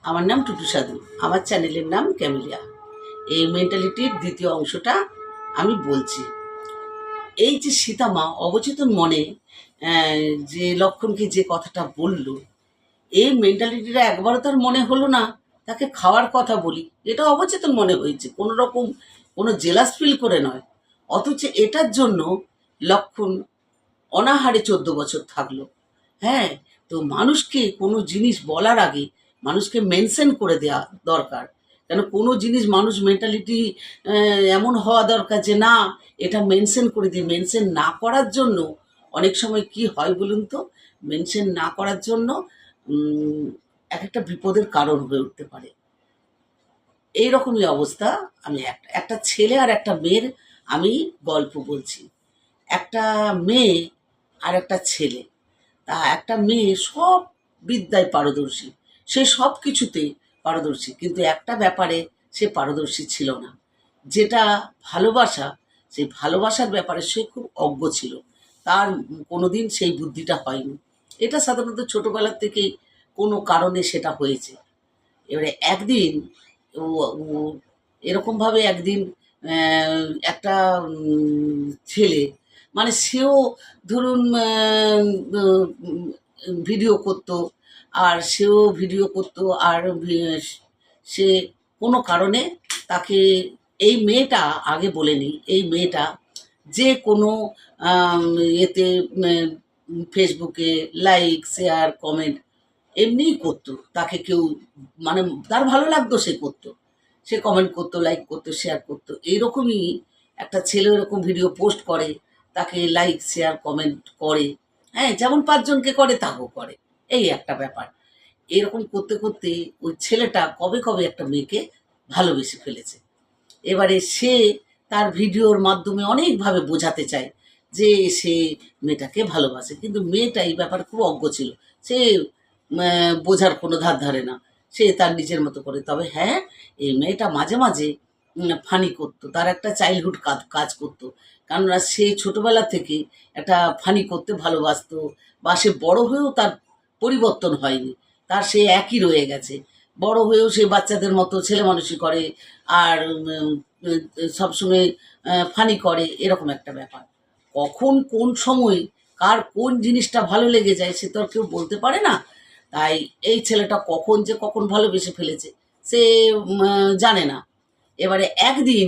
আমার নাম টুটু সাধু। আমার চ্যানেলের নাম ক্যামেলিয়া। এই মেন্টালিটির দ্বিতীয় অংশটা আমি বলছি। এই যে সীতামা অবচেতন মনে যে লক্ষণকে যে কথাটা বলল, এই মেন্টালিটিটা একবারও তার মনে হলো না তাকে খাওয়ার কথা বলি। এটা অবচেতন মনে হয়েছে, কোনো রকম কোনো জেলাস ফিল করে নয়। অথচ এটার জন্য লক্ষণ অনাহারে 14 বছর থাকলো। হ্যাঁ, তো মানুষকে কোনো জিনিস বলার আগে মানুষকে মেনশন করে দেওয়া দরকার। কেন কোনো জিনিস মানুষ মেন্টালিটি এমন হওয়া দরকার যে না, এটা মেনশন করে দিই। মেনশন না করার জন্য অনেক সময় কি হয় বলুন তো, মেনশন না করার জন্য উম, এক একটা বিপদের কারণ হয়ে উঠতে পারে। এইরকমই অবস্থা। আমি একটা একটা ছেলে আর একটা মেয়ের আমি গল্প বলছি। একটা মেয়ে আর একটা ছেলে। তা একটা মেয়ে সব বিদ্যায় পারদর্শী, সে সব কিছুতে পারদর্শী, কিন্তু একটা ব্যাপারে সে পারদর্শী ছিল না, যেটা ভালোবাসা। সেই ভালোবাসার ব্যাপারে সে খুব অজ্ঞ ছিল। তার কোনোদিন সেই বুদ্ধিটা হয়নি। এটা সাধারণত ছোটোবেলার থেকেই কোনো কারণে সেটা হয়েছে। এবারে একদিন ও ও এরকমভাবে একদিন একটা ছেলে, মানে সেও ধরুন ভিডিও করতো, আর সেও ভিডিও করতো, আর সে কোনো কারণে তাকে, এই মেয়েটা আগে বলে নিই, এই মেয়েটা যে কোনো এতে ফেসবুকে লাইক শেয়ার কমেন্ট এমনিই করতো। তাকে কেউ, মানে তার ভালো লাগতো সে করতো, সে কমেন্ট করতো, লাইক করতো, শেয়ার করতো। এইরকমই একটা ছেলে এরকম ভিডিও পোস্ট করে, তাকে লাইক শেয়ার কমেন্ট করে। হ্যাঁ, যেমন 5 জনকে করে তাকেও করে। এই একটা ব্যাপার। এরকম করতে করতে ওই ছেলেটা কবে কবে একটা মেয়েকে ভালোবেসে ফেলেছে। এবারে সে তার ভিডিওর মাধ্যমে অনেকভাবে বোঝাতে চায় যে সে মেয়েটাকে ভালোবাসে, কিন্তু মেয়েটা এই ব্যাপারে খুব অজ্ঞ ছিল। সে বোঝার কোনো ধার ধারে না, সে তার নিজের মতো করে। তবে হ্যাঁ, এই মেয়েটা মাঝে মাঝে ফানি করতো, তার একটা চাইল্ডহুড কাজ করতো। কেননা সে ছোটোবেলা থেকে একটা ফানি করতে ভালোবাসতো, বা সে বড় হয়েও তার পরিবর্তন হয়নি, তার সে একই রয়ে গেছে। বড় হয়েও সে বাচ্চাদের মতো ছেলে মানুষই করে, আর সবসময় ফানি করে, এরকম একটা ব্যাপার। কখন কোন সময় কার কোন জিনিসটা ভালো লেগে যায় সে তো আর কেউ বলতে পারে না। তাই এই ছেলেটা কখন যে কখন ভালোবেসে ফেলেছে সে জানে না। এবারে একদিন